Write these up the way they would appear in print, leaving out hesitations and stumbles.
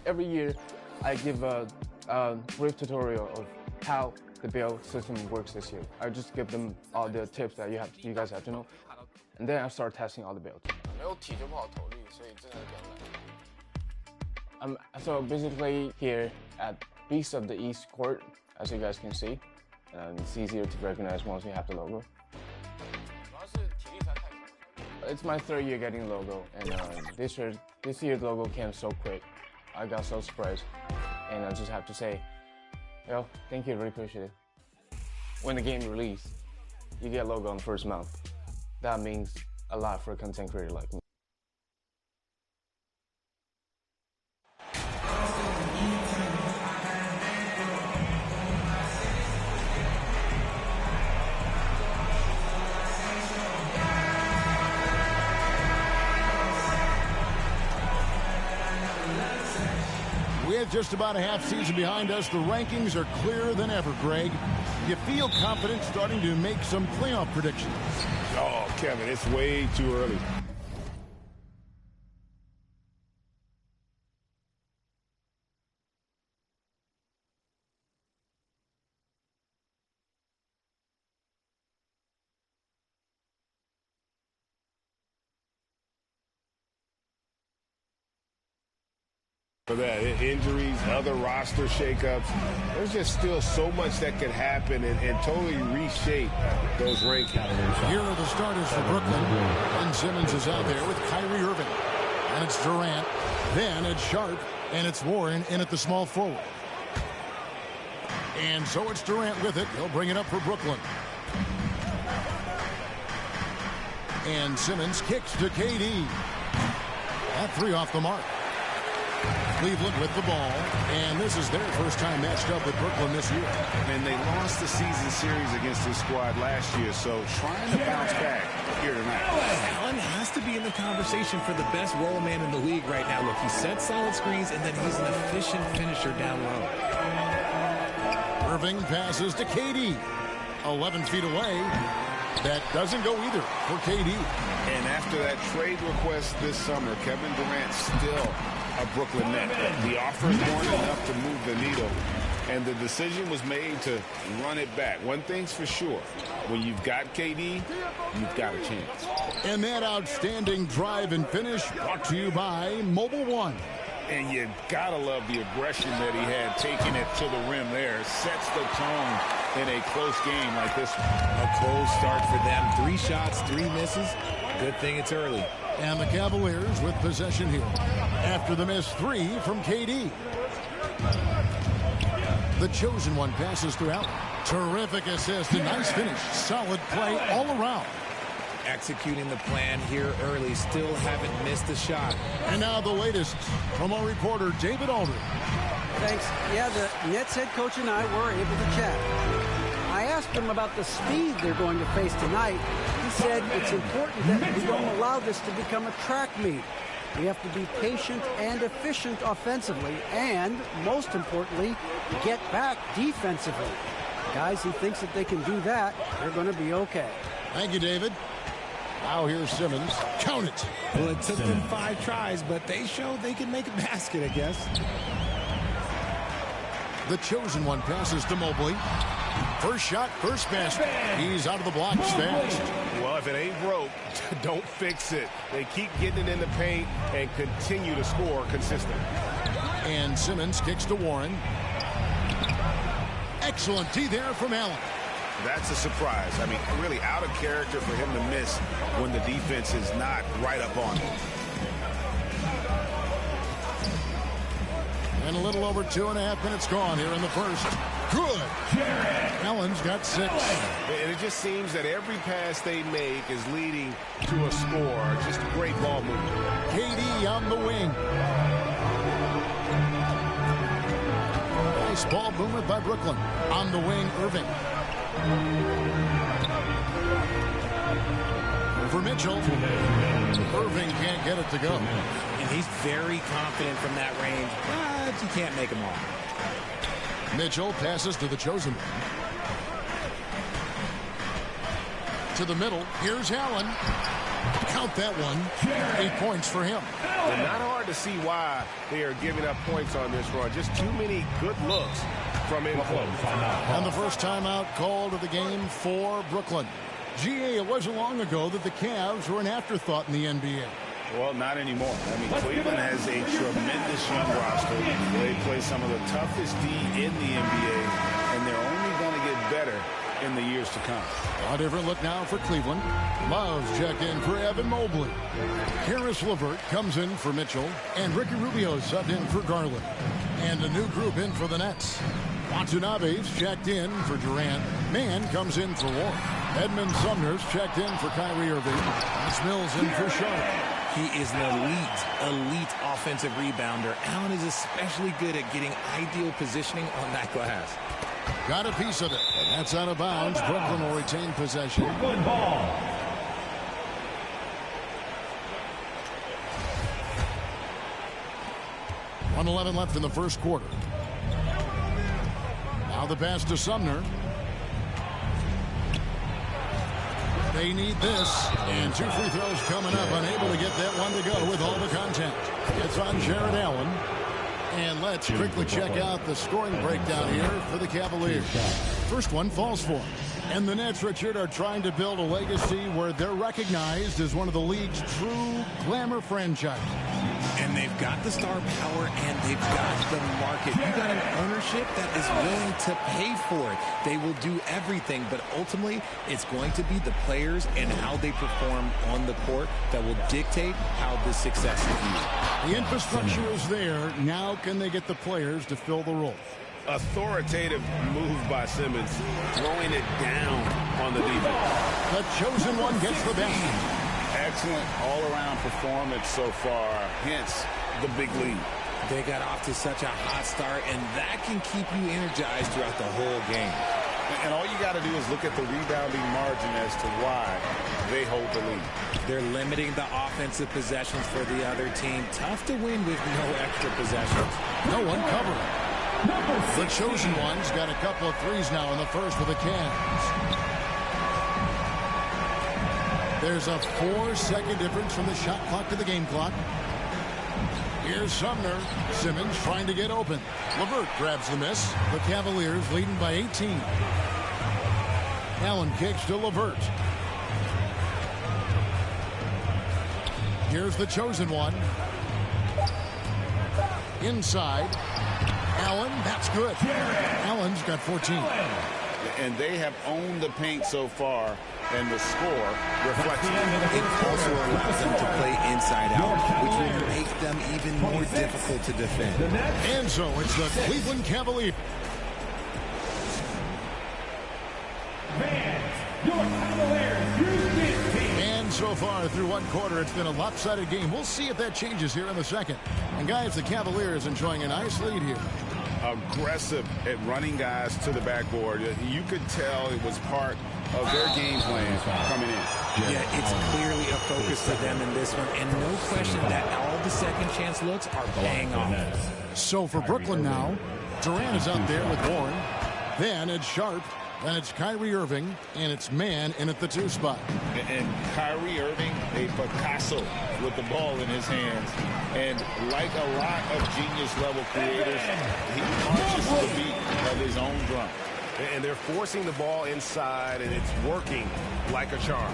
every year I give a brief tutorial of how the build system works this year. I just give them all the tips that you guys have to know, and then I start testing all the builds. So basically here at Beast of the East Court, as you guys can see, it's easier to recognize once you have the logo. It's my third year getting the logo, and this year's logo came so quick. I got so surprised, and I just have to say, well, thank you, really appreciate it. When the game released, you get a logo on the first month. That means a lot for a content creator like me. With just about a half season behind us, the rankings are clearer than ever, Greg. You feel confident starting to make some playoff predictions? Oh, Kevin, it's way too early. For that, injuries, other roster shakeups, there's just still so much that could happen and totally reshape those rankings. Here are the starters for Brooklyn. Ben Simmons is out there with Kyrie Irving. And it's Durant. Then it's Sharp. And it's Warren in at the small forward. And so it's Durant with it. He'll bring it up for Brooklyn. And Simmons kicks to KD. That three off the mark. Cleveland with the ball, and this is their first time matched up with Brooklyn this year. And they lost the season series against this squad last year, so trying to bounce back here tonight. Allen has to be in the conversation for the best roll man in the league right now. Look, he sets solid screens, and then he's an efficient finisher down low. Irving passes to KD. 11 feet away. That doesn't go either for KD. And after that trade request this summer, Kevin Durant still a Brooklyn Net. The offers weren't enough to move the needle, and the decision was made to run it back. One thing's for sure, when you've got KD, you've got a chance. And that outstanding drive and finish brought to you by Mobile One. And you gotta love the aggression that he had, taking it to the rim there. Sets the tone in a close game like this one. A cold start for them. 3 shots, 3 misses. Good thing it's early. And the Cavaliers with possession here after the missed 3 from KD. The chosen one passes throughout. Terrific assist, a nice finish. Solid play all around. Executing the plan here early. Still haven't missed a shot. And now the latest from our reporter, David Aldridge. Thanks. Yeah, the Nets head coach and I were able to chat. I asked him about the speed they're going to face tonight. He said it's important that we don't allow this to become a track meet. We have to be patient and efficient offensively, and most importantly, get back defensively. Guys, he thinks that they can do that, they're going to be okay. Thank you, David. Now here's Simmons. Count it. Well, it took them 5 tries, but they showed they can make a basket, I guess. The chosen one passes to Mobley. First shot, first basket. He's out of the blocks fast. Well, if it ain't broke, don't fix it. They keep getting it in the paint and continue to score consistently. And Simmons kicks to Warren. Excellent D there from Allen. That's a surprise. I mean, really out of character for him to miss when the defense is not right up on him. And a little over 2.5 minutes gone here in the first. Good. Allen's got 6. And it just seems that every pass they make is leading to a score. Just a great ball movement. KD on the wing. Nice ball movement by Brooklyn. On the wing, Irving. For Mitchell. Irving can't get it to go. And he's very confident from that range, but you can't make him all. Mitchell passes to the chosen one. To the middle. Here's Allen. Count that one. 8 points for him. And not hard to see why they are giving up points on this run. Just too many good looks from in close. And the first timeout called of the game for Brooklyn. GA, it wasn't long ago that the Cavs were an afterthought in the NBA. Well, not anymore. I mean, Cleveland has a tremendous young roster. They play some of the toughest D in the NBA, and they're only going to get better in the years to come. A different look now for Cleveland. Love's checked in for Evan Mobley. Karis LeVert comes in for Mitchell, and Ricky Rubio subbed in for Garland. And a new group in for the Nets. Watanabe's checked in for Durant. Mann comes in for Warren. Edmund Sumner's checked in for Kyrie Irving. And Mills in for Charlotte. He is an elite offensive rebounder. Allen is especially good at getting ideal positioning on that glass. Got a piece of it, and that's out of bounds. Brooklyn will retain possession. Brooklyn ball. .111 left in the first quarter. Now the pass to Sumner. They need this, and 2 free throws coming up. Unable to get that one to go with all the contact. It's on Jared Allen. And let's quickly check out the scoring breakdown here for the Cavaliers. First one falls for them. And the Nets, Richard, are trying to build a legacy where they're recognized as one of the league's true glamour franchises. And they've got the star power, and they've got the market. You got an ownership that is willing to pay for it. They will do everything, but ultimately, it's going to be the players and how they perform on the court that will dictate how the success is viewed. The infrastructure is there. Now can they get the players to fill the role? Authoritative move by Simmons, throwing it down on the defense. The chosen one gets the basket. Excellent all-around performance so far, hence the big lead. They got off to such a hot start, and that can keep you energized throughout the whole game. And all you got to do is look at the rebounding margin as to why they hold the lead. They're limiting the offensive possessions for the other team. Tough to win with no extra possessions. No one covering. The chosen one's got a couple of threes now in the first for the Cavs. There's a 4-second difference from the shot clock to the game clock. Here's Sumner. Simmons trying to get open. LeVert grabs the miss. The Cavaliers leading by 18. Allen kicks to LeVert. Here's the chosen one. Inside. Allen, that's good. Allen's got 14. And they have owned the paint so far, and the score reflects it. It also allows them to play inside out, which will make them even more difficult to defend. And so it's the Cleveland Cavaliers. And so far through one quarter, it's been a lopsided game. We'll see if that changes here in the second. And guys, the Cavaliers enjoying a nice lead here. Aggressive at running guys to the backboard. You could tell it was part of their game plan coming in. Yeah, it's clearly a focus for them in this one, and no question that all the second chance looks are paying off. So for Brooklyn now, Durant is out there with Warren. Then it's Sharp. Then it's Kyrie Irving, and it's Mann in at the 2 spot. And Kyrie Irving, a Picasso with the ball in his hands. And like a lot of genius-level creators, he marches to the beat of his own drum. And they're forcing the ball inside, and it's working like a charm.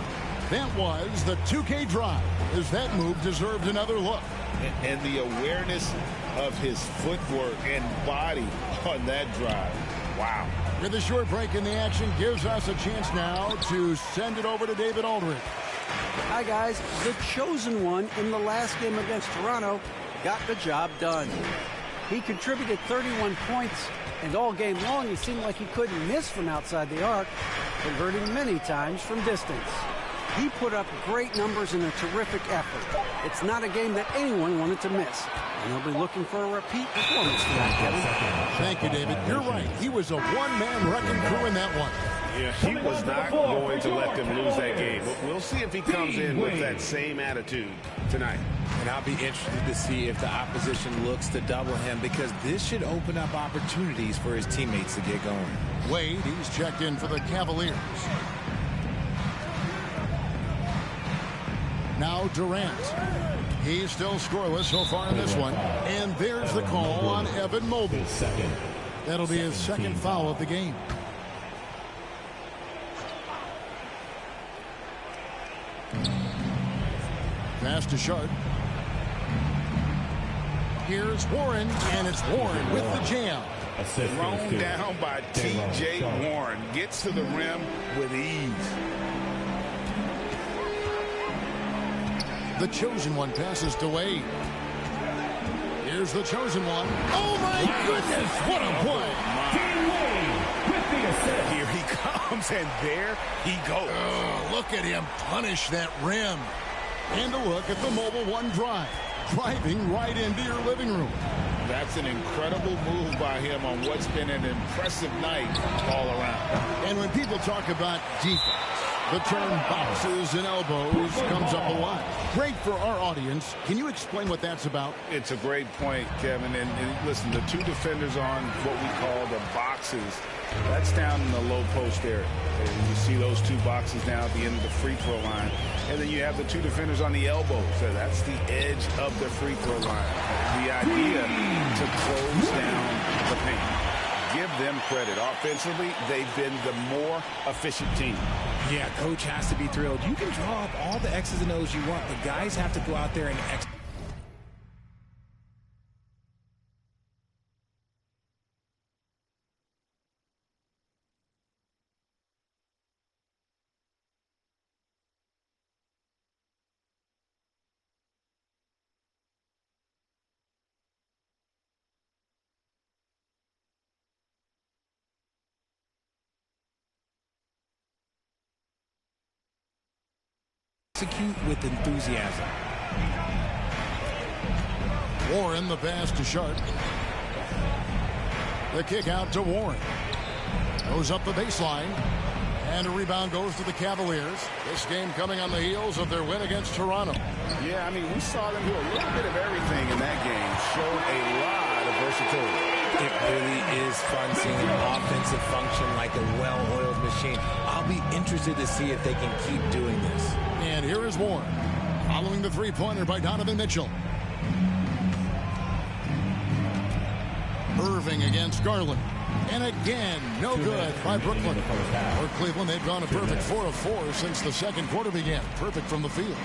That was the 2K drive, as that move deserved another look. And the awareness of his footwork and body on that drive. Wow. With a short break in the action gives us a chance now to send it over to David Aldridge. Hi, guys. The chosen one in the last game against Toronto got the job done. He contributed 31 points, and all game long he seemed like he couldn't miss from outside the arc, converting many times from distance. He put up great numbers in a terrific effort. It's not a game that anyone wanted to miss. And they'll be looking for a repeat performance tonight, Kevin. Thank you, David. You're right. He was a one-man wrecking crew in that one. Yeah, he was not going to let them lose that game. But we'll see if he comes in with that same attitude tonight. And I'll be interested to see if the opposition looks to double him, because this should open up opportunities for his teammates to get going. Wade, he's checked in for the Cavaliers. Now Durant. He's still scoreless so far in this one. And there's the call on Evan Mobley. That'll be his second foul of the game. Pass to Sharp. Here's Warren, and it's Warren with the jam. Thrown down by T.J. Warren. Gets to the rim with ease. The chosen one passes to Wade. Here's the chosen one. Oh, my goodness. What a play. Here he comes, and there he goes. Oh, look at him punish that rim. And a look at the Mobile One drive. Driving right into your living room. That's an incredible move by him on what's been an impressive night all around. And when people talk about defense, the term boxes and elbows comes up a lot. Great for our audience. Can you explain what that's about? It's a great point, Kevin. And listen, the two defenders on what we call the boxes, that's down in the low post area. And you see those two boxes now at the end of the free throw line. And then you have the two defenders on the elbows. So that's the edge of the free throw line. The idea to close down the paint. Give them credit. Offensively, they've been the more efficient team. Yeah, coach has to be thrilled. You can draw up all the X's and O's you want, but guys have to go out there and execute. With enthusiasm. Warren, the pass to Sharp. The kick out to Warren. Goes up the baseline. And a rebound goes to the Cavaliers. This game coming on the heels of their win against Toronto. Yeah, I mean, we saw them do a little bit of everything in that game. Showed a lot of versatility. It really is fun seeing an offensive function like a well-oiled machine. I'll be interested to see if they can keep doing this. And here is Warren, following the three-pointer by Donovan Mitchell. Irving against Garland. And again, no good by Brooklyn. For Cleveland, they've gone a perfect 4 of 4 since the second quarter began. Perfect from the field.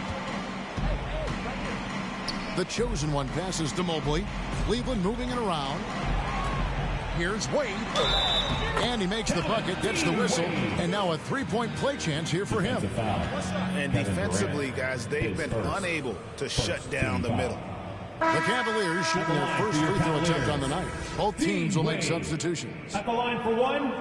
The chosen one passes to Mobley. Cleveland moving it around. Here's Wade. And he makes the bucket, gets the whistle, and now a three-point play chance here for him. And defensively, guys, they've been unable to shut down the middle. The Cavaliers shooting their first free throw attempt on the night. Both teams will make substitutions. At the line for one.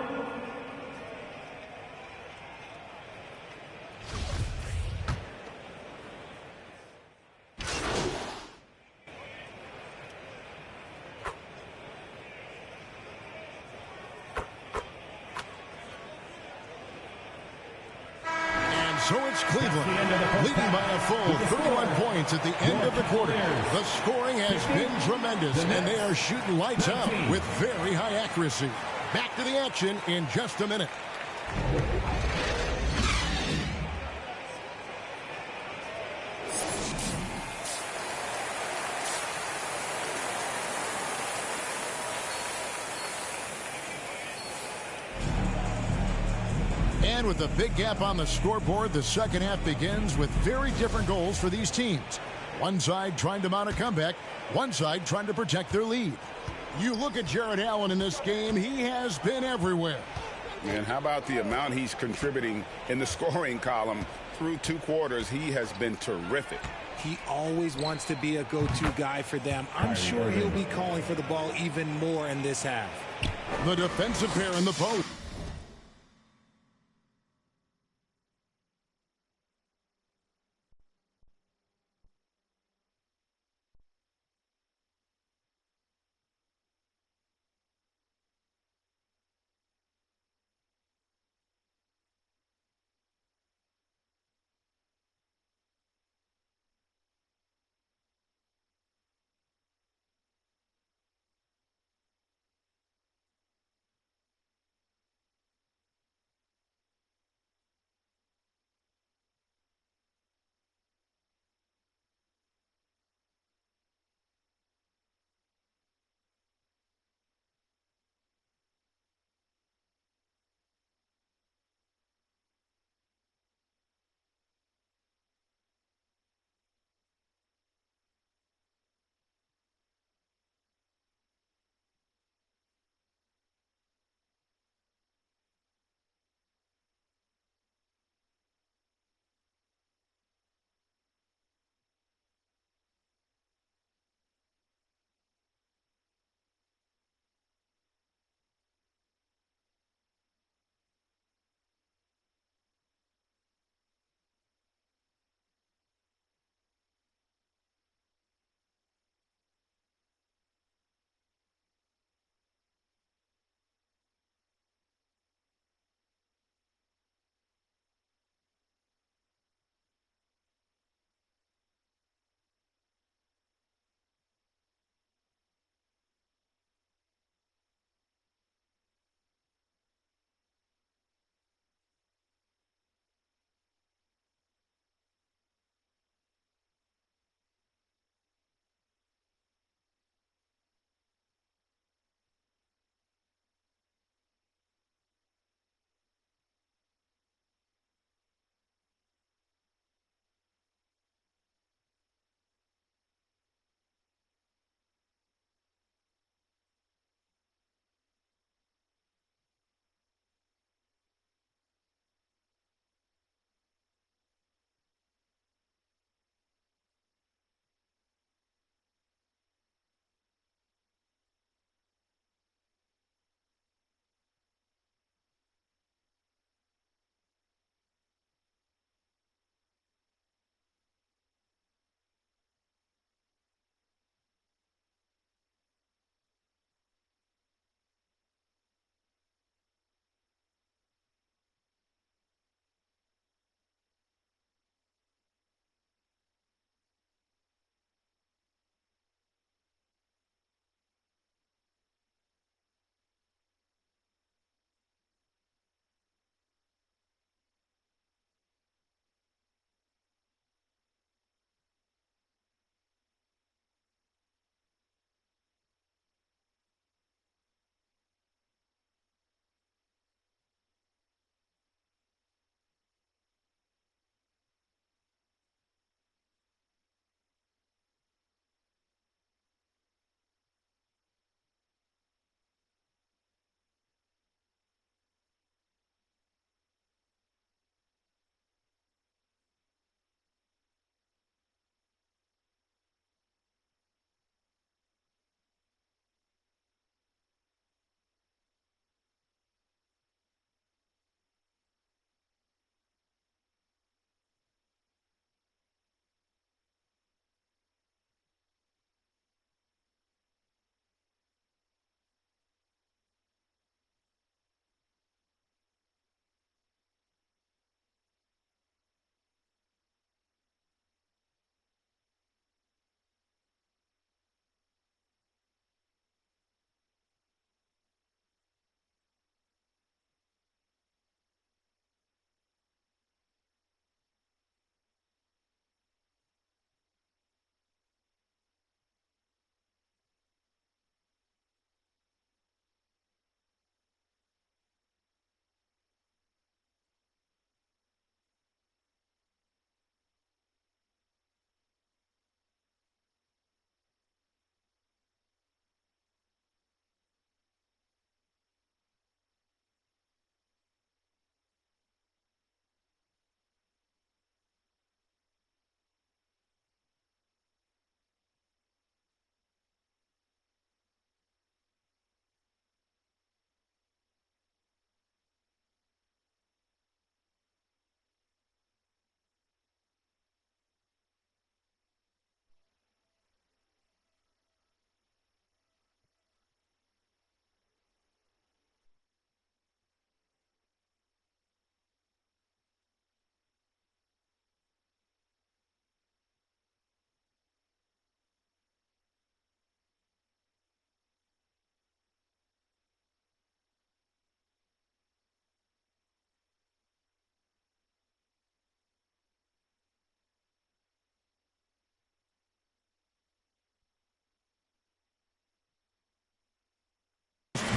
So it's Cleveland, leading by a full 31 points at the end of the quarter. The scoring has been tremendous, and they are shooting lights out with very high accuracy. Back to the action in just a minute. And with a big gap on the scoreboard, the second half begins with very different goals for these teams. One side trying to mount a comeback, one side trying to protect their lead. You look at Jared Allen in this game, he has been everywhere. And how about the amount he's contributing in the scoring column? Through 2 quarters, he has been terrific. He always wants to be a go-to guy for them. I'm sure he'll be calling for the ball even more in this half. The defensive pair in the post.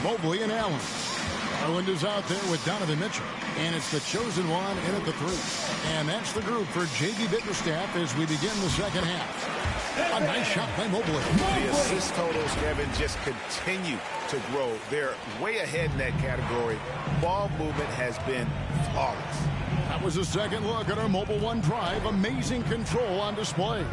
Mobley and Allen. Garland is out there with Donovan Mitchell. And it's the chosen one in at the 3. And that's the group for J.B. Bickerstaff as we begin the second half. A nice shot by Mobley. The assist totals, Kevin, just continue to grow. They're way ahead in that category. Ball movement has been flawless. That was a second look at our Mobile One drive. Amazing control on display.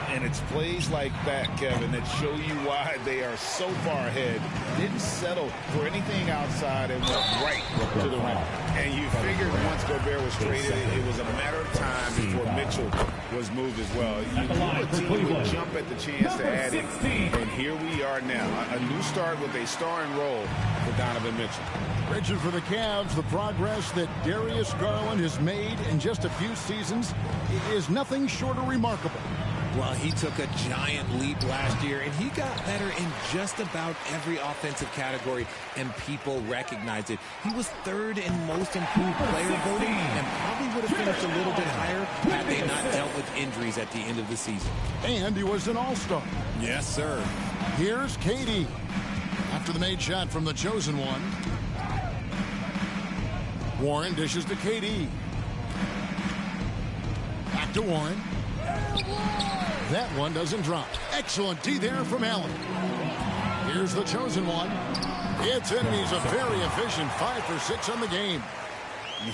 And it's plays like that, Kevin, that show you why they are so far ahead. Didn't settle for anything outside and went right to the rim. And you figured once Gobert was traded, it was a matter of time before Mitchell was moved as well. You knew a team would jump at the chance to add him. And here we are now. A new start with a starring role for Donovan Mitchell. Richard, for the Cavs, the progress that Darius Garland has made in just a few seasons is nothing short of remarkable. Well, he took a giant leap last year, and he got better in just about every offensive category, and people recognized it. He was third in most improved player voting, and probably would have finished a little bit higher had they not dealt with injuries at the end of the season. And he was an all-star. Yes, sir. Here's KD. After the made shot from the chosen one. Warren dishes to KD. Back to Warren. That one doesn't drop. Excellent D there from Allen. Here's the chosen one. It's in, and he's a very efficient 5 for 6 on the game.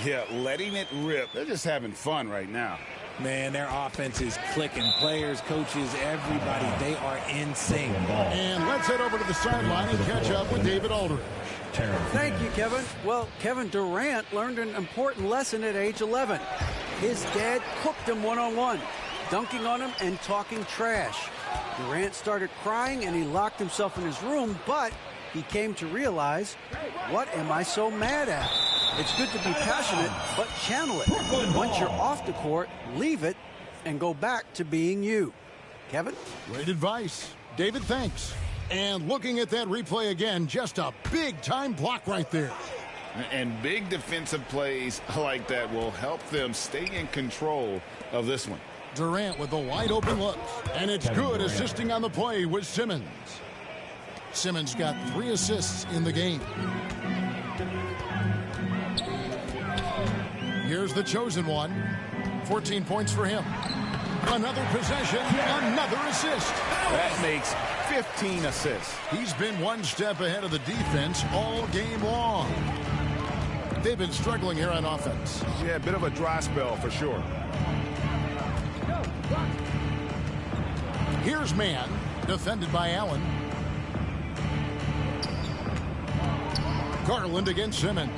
Yeah, letting it rip. They're just having fun right now. Man, their offense is clicking. Players, coaches, everybody, they are in sync. And let's head over to the sideline and catch up with David Aldridge. Thank you, Kevin. Well, Kevin Durant learned an important lesson at age 11. His dad cooked him one-on-one, dunking on him and talking trash. Durant started crying and he locked himself in his room, but he came to realize, what am I so mad at? It's good to be passionate, but channel it. Once you're off the court, leave it and go back to being you. Kevin? Great advice. David, thanks. And looking at that replay again, just a big-time block right there. And big defensive plays like that will help them stay in control of this one. Durant with a wide-open look. And it's good assisting on the play with Simmons. Simmons got 3 assists in the game. Here's the chosen one. 14 points for him. Another possession, another assist. That makes 15 assists. He's been one step ahead of the defense all game long. They've been struggling here on offense. Yeah, a bit of a dry spell for sure. Here's man, defended by Allen. Garland against Simmons.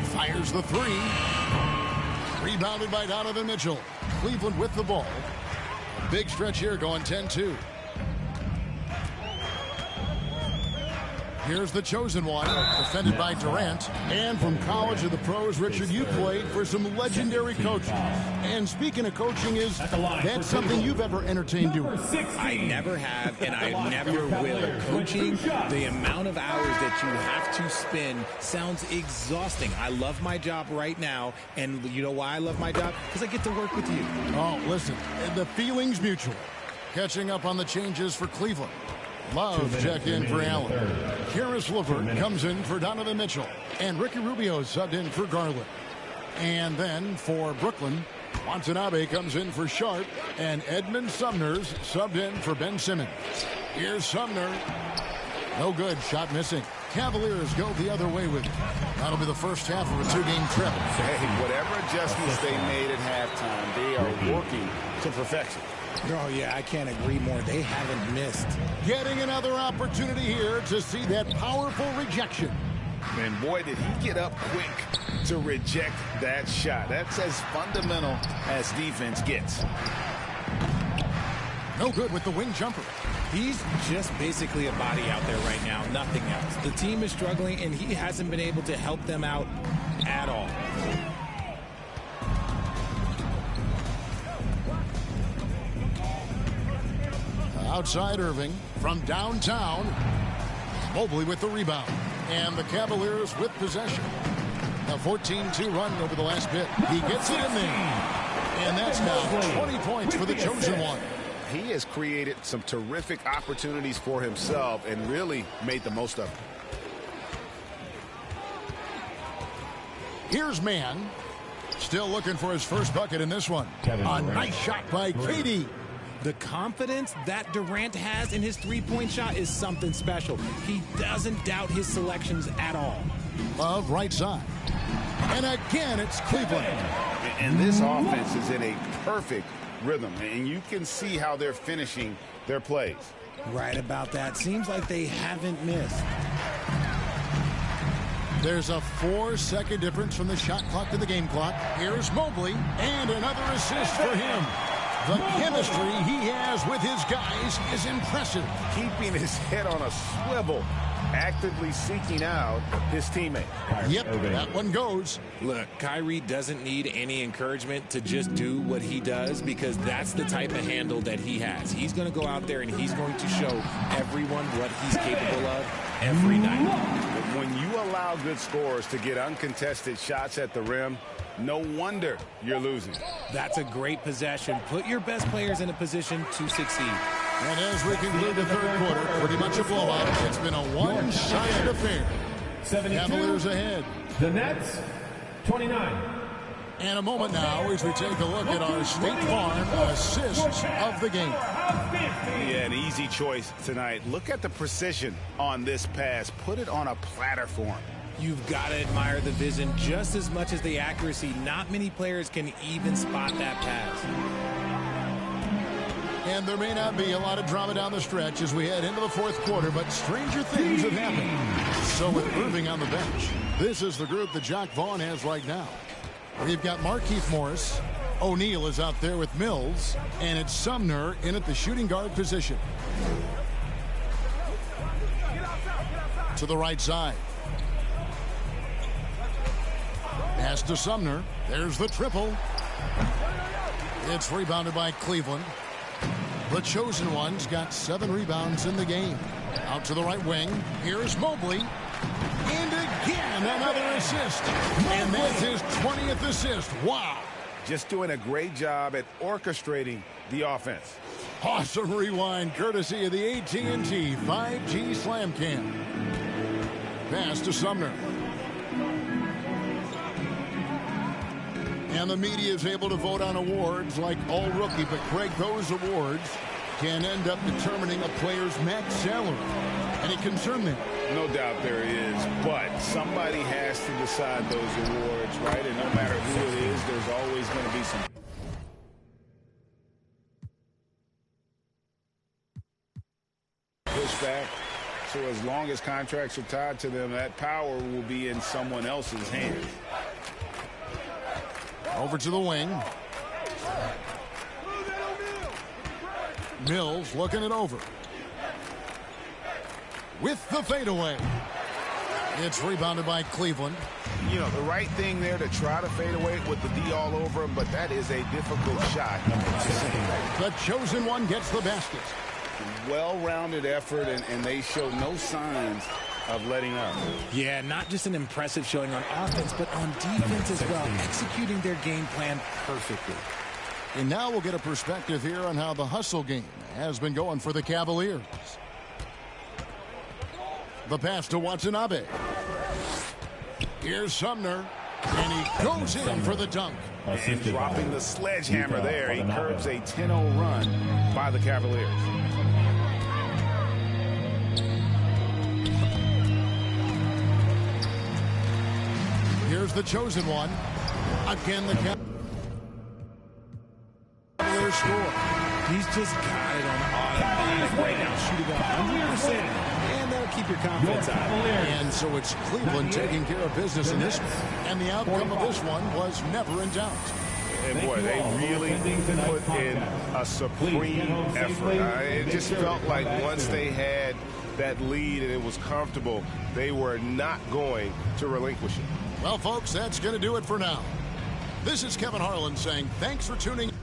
Fires the 3. Rebounded by Donovan Mitchell. Cleveland with the ball. Big stretch here going 10-2. Here's the chosen one, defended by Durant. And from college to the pros, Richard, you played for some legendary coaches. And speaking of coaching, that's something you've ever entertained doing? I never have, and I never will. Coaching, the amount of hours that you have to spend sounds exhausting. I love my job right now, and you know why I love my job? Because I get to work with you. Oh, listen, the feeling's mutual. Catching up on the changes for Cleveland. Love check in for Allen. Karis LeVert comes in for Donovan Mitchell. And Ricky Rubio subbed in for Garland. And then for Brooklyn, Watanabe comes in for Sharp. And Edmund Sumner's subbed in for Ben Simmons. Here's Sumner. No good. Shot missing. Cavaliers go the other way with it. That'll be the first half of a 2-game trip. Hey, whatever adjustments they made at halftime, they are working to perfection. Oh, yeah, I can't agree more. They haven't missed. Getting another opportunity here to see that powerful rejection. And boy, did he get up quick to reject that shot. That's as fundamental as defense gets. No good with the wing jumper. He's just basically a body out there right now, nothing else. The team is struggling, and he hasn't been able to help them out at all. Outside Irving from downtown. Mobley with the rebound. And the Cavaliers with possession. A 14-2 run over the last bit. He gets it in there. And that's now 20 points for the chosen one. he has created some terrific opportunities for himself and really made the most of it. Here's Mann. Still looking for his first bucket in this one. A nice shot by Katie. The confidence that Durant has in his three-point shot is something special. He doesn't doubt his selections at all. Love right side. And again, it's Cleveland. And this offense is in a perfect rhythm, and you can see how they're finishing their plays. Right about that. Seems like they haven't missed. There's a 4-second difference from the shot clock to the game clock. Here's Mobley, and another assist for him. The chemistry he has with his guys is impressive. Keeping his head on a swivel, actively seeking out his teammate. Yep, that one goes. Look, Kyrie doesn't need any encouragement to just do what he does because that's the type of handle that he has. He's going to go out there and he's going to show everyone what he's capable of every night. When you allow good scorers to get uncontested shots at the rim, no wonder you're losing. That's a great possession. Put your best players in a position to succeed. And as we conclude the third quarter, pretty much a blowout. It's been a one-sided affair. Cavaliers ahead. The Nets, 29. And a moment now as we take a look at our State Farm assists of the game. Yeah, an easy choice tonight. Look at the precision on this pass. Put it on a platter for him. You've got to admire the vision just as much as the accuracy. Not many players can even spot that pass. And there may not be a lot of drama down the stretch as we head into the fourth quarter, but stranger things have happened. So with Irving on the bench, this is the group that Jacque Vaughn has right now. We've got Markieff Morris. O'Neal is out there with Mills, and it's Sumner in at the shooting guard position. To the right side. Pass to Sumner. There's the triple. It's rebounded by Cleveland. The chosen one's got 7 rebounds in the game. Out to the right wing. Here's Mobley. And again, another assist. And that's his 20th assist. Wow. Just doing a great job at orchestrating the offense. Awesome rewind courtesy of the AT&T 5G Slam Cam. Pass to Sumner. And the media is able to vote on awards like All Rookie, but Craig, those awards can end up determining a player's max salary. Any concern there? No doubt there is, but somebody has to decide those awards, right? And no matter who it is, there's always going to be some pushback. So as long as contracts are tied to them, that power will be in someone else's hands. Over to the wing. Mills looking it over. With the fadeaway. It's rebounded by Cleveland. You know, the right thing there to try to fade away with the D all over him, but that is a difficult shot. The chosen one gets the basket. Well-rounded effort, and they show no signs of letting up. Yeah, not just an impressive showing on offense, but on defense as well, executing their game plan perfectly. And now we'll get a perspective here on how the hustle game has been going for the Cavaliers. The pass to Watanabe. Here's Sumner, and he goes in for the dunk. And dropping the sledgehammer there, he curbs a 10-0 run by the Cavaliers. Here's the chosen one. Again, the Cavaliers score. He's just got it on automatic right now, shooting 100%, and that'll keep your confidence high. And so it's Cleveland taking care of business in this one. And the outcome of this one was never in doubt. And boy, they really put in a supreme effort. It just felt like once they had that lead and it was comfortable, they were not going to relinquish it. Well, folks, that's going to do it for now. This is Kevin Harlan saying thanks for tuning in.